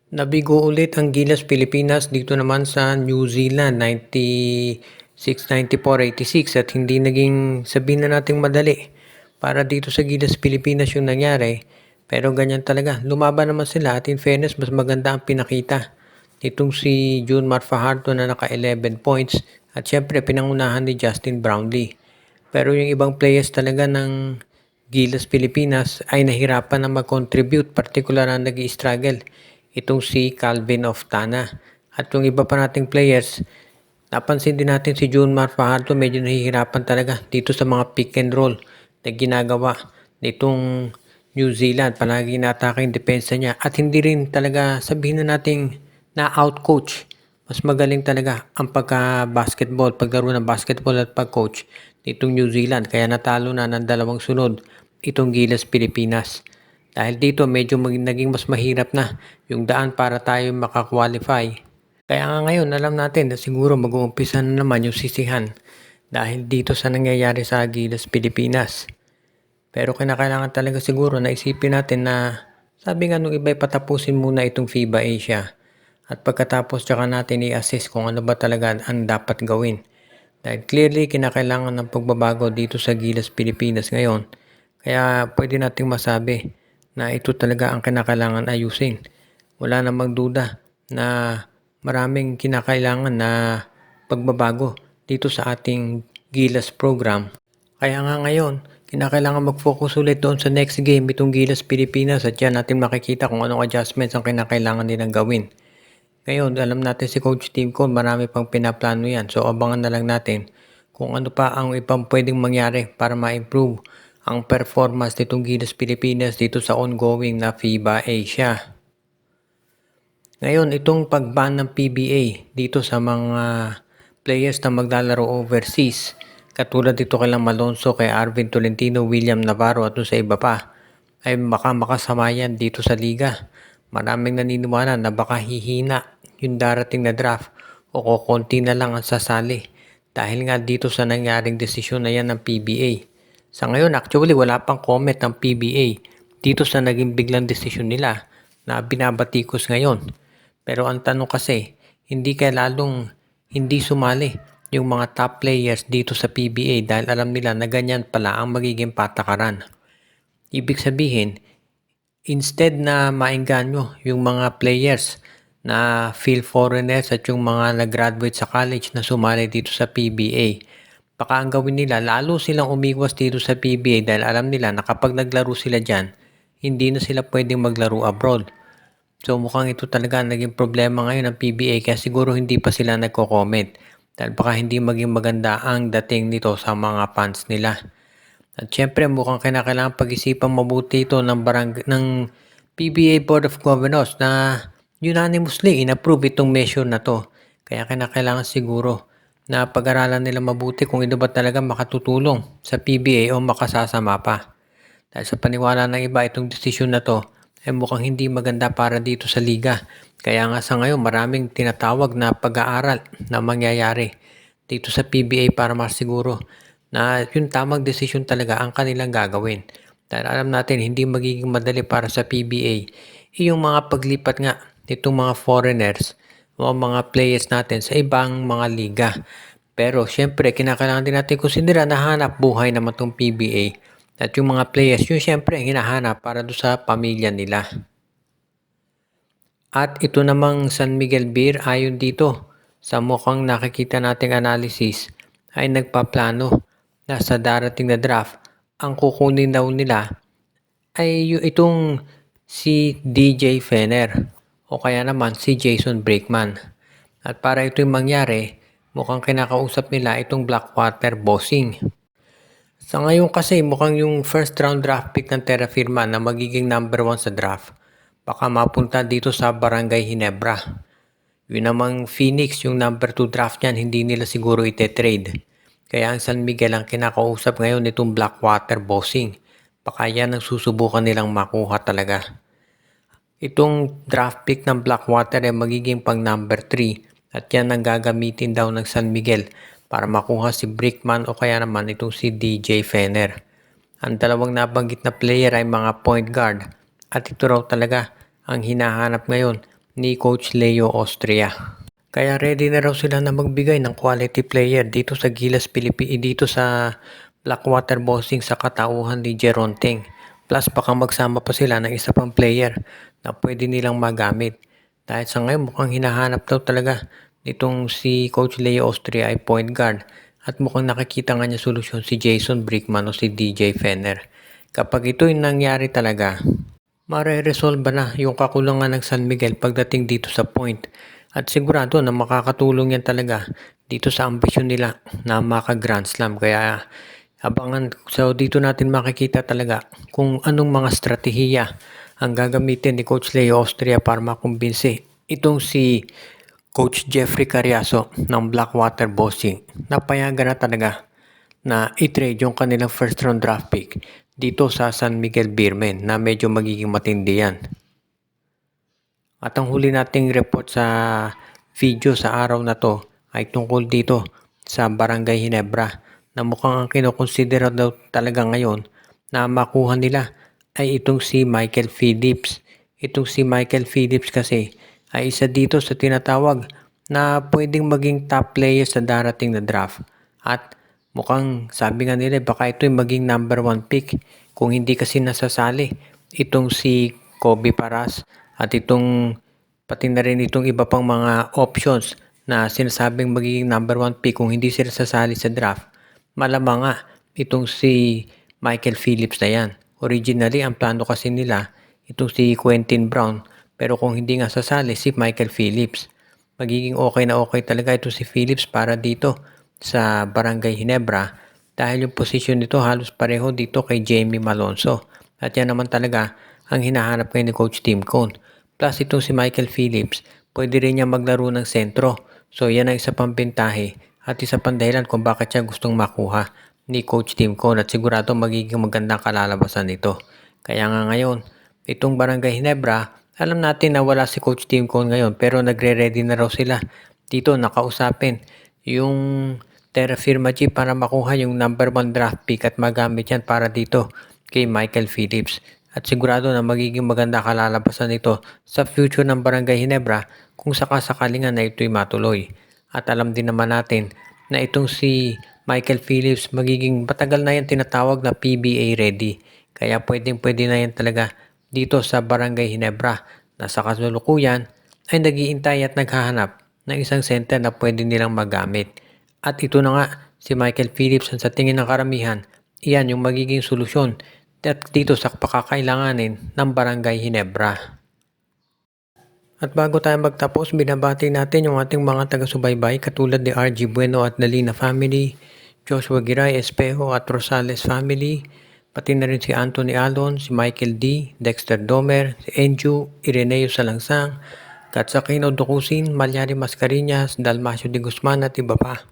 Nabigo ulit ang Gilas Pilipinas dito naman sa New Zealand 96, 94, 86 at hindi naging sabihin na nating madali para dito sa Gilas Pilipinas yung nangyari. Pero ganyan talaga. Lumaban naman sila at in fairness mas maganda ang pinakita. Itong si June Mar Fajardo na naka 11 points at syempre pinangunahan ni Justin Brownlee. Pero yung ibang players talaga ng Gilas Pilipinas ay nahirapan na mag-contribute, particular na nag-i-struggle. Itong si Calvin Oftana. At yung iba pa nating players, napansin din natin si Junmar Fajardo medyo nahihirapan talaga dito sa mga pick and roll na ginagawa nitong New Zealand. Palagi na-atake yung depensa niya at hindi rin talaga sabihin na nating na-outcoach. Mas magaling talaga ang pagka-basketball, paglaro ng basketball at pag-coach nitong New Zealand. Kaya natalo na ng 2 sunod itong Gilas Pilipinas. Dahil dito medyo naging mas mahirap na yung daan para tayo makakwalify. Kaya nga ngayon alam natin na siguro mag-uumpisa na naman yung sisihan dahil dito sa nangyayari sa Gilas Pilipinas. Pero kinakailangan talaga siguro na isipin natin na sabi nga nung iba patapusin muna itong FIBA Asia at pagkatapos tsaka natin i-assess kung ano ba talaga ang dapat gawin. Dahil clearly kinakailangan ng pagbabago dito sa Gilas Pilipinas ngayon. Kaya pwede nating masabi na ito talaga ang kinakailangan ayusin. Wala namang duda na maraming kinakailangan na pagbabago dito sa ating Gilas program. Kaya nga ngayon, kinakailangan mag-focus ulit doon sa next game itong Gilas Pilipinas at yan natin makikita kung anong adjustments ang kinakailangan nilang gawin. Ngayon, alam natin si Coach Tim Cole, marami pang pinaplano yan. So, abangan na lang natin kung ano pa ang ibang pwedeng mangyari para ma-improve ang performance nitong Gilas Pilipinas dito sa ongoing na FIBA Asia. Ngayon, itong pag-ban ng PBA dito sa mga players na maglalaro overseas, katulad dito kay Malonzo, kay Arvin Tolentino, William Navarro at sa iba pa, ay baka makasama yan dito sa liga. Maraming naniniwala na baka hihina yung darating na draft o kukunti na lang ang sasali dahil nga dito sa nangyaring desisyon na yan ng PBA. Sa ngayon, actually, wala pang comment ng PBA dito sa naging biglang desisyon nila na binabatikos ngayon. Pero ang tanong kasi, hindi kaya lalong hindi sumali yung mga top players dito sa PBA dahil alam nila na ganyan pala ang magiging patakaran. Ibig sabihin, instead na maengganyo yung mga players na feel foreigners at yung mga nag-graduate sa college na sumali dito sa PBA, baka ang gawin nila, lalo silang umiwas dito sa PBA dahil alam nila na kapag naglaro sila dyan, hindi na sila pwedeng maglaro abroad. So mukhang ito talaga naging problema ngayon ng PBA kaya siguro hindi pa sila nagko-comment dahil baka hindi maging maganda ang dating nito sa mga fans nila. At syempre mukhang kinakailangan pag-isipan mabuti ito ng PBA Board of Governors na unanimously inapprove itong measure na to. Kaya kinakailangan siguro na pag-aralan nila mabuti kung ito ba talaga makatutulong sa PBA o makasasama pa. Dahil sa paniwala ng iba itong desisyon na to ay mukhang hindi maganda para dito sa liga. Kaya nga sa ngayon maraming tinatawag na pag-aaral na mangyayari dito sa PBA para masiguro na yung tamang desisyon talaga ang kanilang gagawin. Dahil alam natin hindi magiging madali para sa PBA yung mga paglipat nga nitong mga foreigners o mga players natin sa ibang mga liga. Pero syempre kinakailangan din natin konsidera na hanap buhay naman itong PBA at yung mga players yung syempre hinahanap para doon sa pamilya nila. At ito namang San Miguel Beer ayon dito sa mukhang nakikita nating analysis ay nagpaplano na sa darating na draft ang kukunin daw nila ay itong si DJ Fener o kaya naman si Jason Brakeman. At para ito yung mangyari, mukhang kinakausap nila itong Blackwater Bossing. Sa ngayon kasi mukhang yung first round draft pick ng Terra Firma na magiging number 1 sa draft, baka mapunta dito sa Barangay Hinebra. Yun namang Phoenix, yung number 2 draft niyan, hindi nila siguro ite-trade. Kaya ang San Miguel ang kinakausap ngayon nitong Blackwater Bossing. Baka yan ang susubukan nilang makuha talaga. Itong draft pick ng Blackwater ay magiging pang number 3 at yan ang gagamitin daw ng San Miguel para makuha si Brickman o kaya naman itong si DJ Fener. Ang dalawang nabanggit na player ay mga point guard at ito raw talaga ang hinahanap ngayon ni Coach Leo Austria. Kaya ready na raw sila na magbigay ng quality player dito sa Gilas dito sa Blackwater Bossing sa katauhan ni Jeron Teng. Plus baka magsama pa sila ng isa pang player na pwede nilang magamit. Dahil sa ngayon mukhang hinahanap daw talaga nitong si Coach Leo Austria ay point guard at mukhang nakikita nga niya solusyon si Jason Brickman o si DJ Fenner. Kapag ito'y nangyari talaga, mare-resolve na yung kakulangan ng San Miguel pagdating dito sa point. At sigurado na makakatulong yan talaga dito sa ambisyon nila na maka-Grand Slam. Kaya abangan, so dito natin makikita talaga kung anong mga strategiya ang gagamitin ni Coach Leo Austria para makumbinsi itong si Coach Jeffrey Carriazo ng Blackwater Bossing na payagan na talaga na i-trade yung kanilang first round draft pick dito sa San Miguel Beermen na medyo magiging matindi yan. At ang huli nating report sa video sa araw na to ay tungkol dito sa Barangay Ginebra na mukhang ang kinukonsidera daw talaga ngayon na makuha nila ay itong si Michael Phillips. Itong si Michael Phillips kasi ay isa dito sa tinatawag na pwedeng maging top player sa darating na draft. At mukhang sabi nga nila baka ito'y maging number 1 pick kung hindi kasi nasasali itong si Kobe Paras at itong pati na rin itong iba pang mga options na sinasabing magiging number 1 pick kung hindi sila sasali sa draft. Malamang nga itong si Michael Phillips na yan. Originally ang plano kasi nila itong si Quentin Brown pero kung hindi nga sasali si Michael Phillips. Magiging okay na okay talaga ito si Phillips para dito sa Barangay Ginebra dahil yung posisyon nito halos pareho dito kay Jamie Malonzo. At yan naman talaga ang hinahanap ngayon ni Coach Tim Cone. Plus itong si Michael Phillips, pwede rin niya maglaro ng sentro. So yan ang isa pang bentahe at isa pang dahilan kung bakit siya gustong makuha ni Coach Tim Cone at sigurado magiging magandang kalalabasan nito. Kaya nga ngayon, itong Barangay Ginebra, alam natin na wala si Coach Tim Cone ngayon pero nagre-ready na raw sila dito nakausapin yung Terra Firma G para makuha yung number 1 draft pick at magamit yan para dito kay Michael Phillips. At sigurado na magiging maganda kalalabasan nito sa future ng Barangay Ginebra kung sakasakali nga na ito'y matuloy. At alam din naman natin na itong si Michael Phillips magiging matagal na yan tinatawag na PBA ready. Kaya pwede na yan talaga dito sa Barangay Ginebra na sa kasalukuyan ay nag-iintay at naghahanap ng isang center na pwede nilang magamit. At ito na nga si Michael Phillips sa tingin ng karamihan, iyan yung magiging solusyon dito sa pakakailanganin ng Barangay Ginebra. At bago tayo magtapos, binabati natin yung ating mga taga-subaybay katulad ni RG Bueno at Dalina family, Joshua Giray Espejo at Rosales family, pati na rin si Anthony Alon, si Michael D, Dexter Domer, si Enju, Ireneo Salangsang, Katsakino Dukusin, Malyari Mascareñas, Dalmacio de Guzman at iba pa.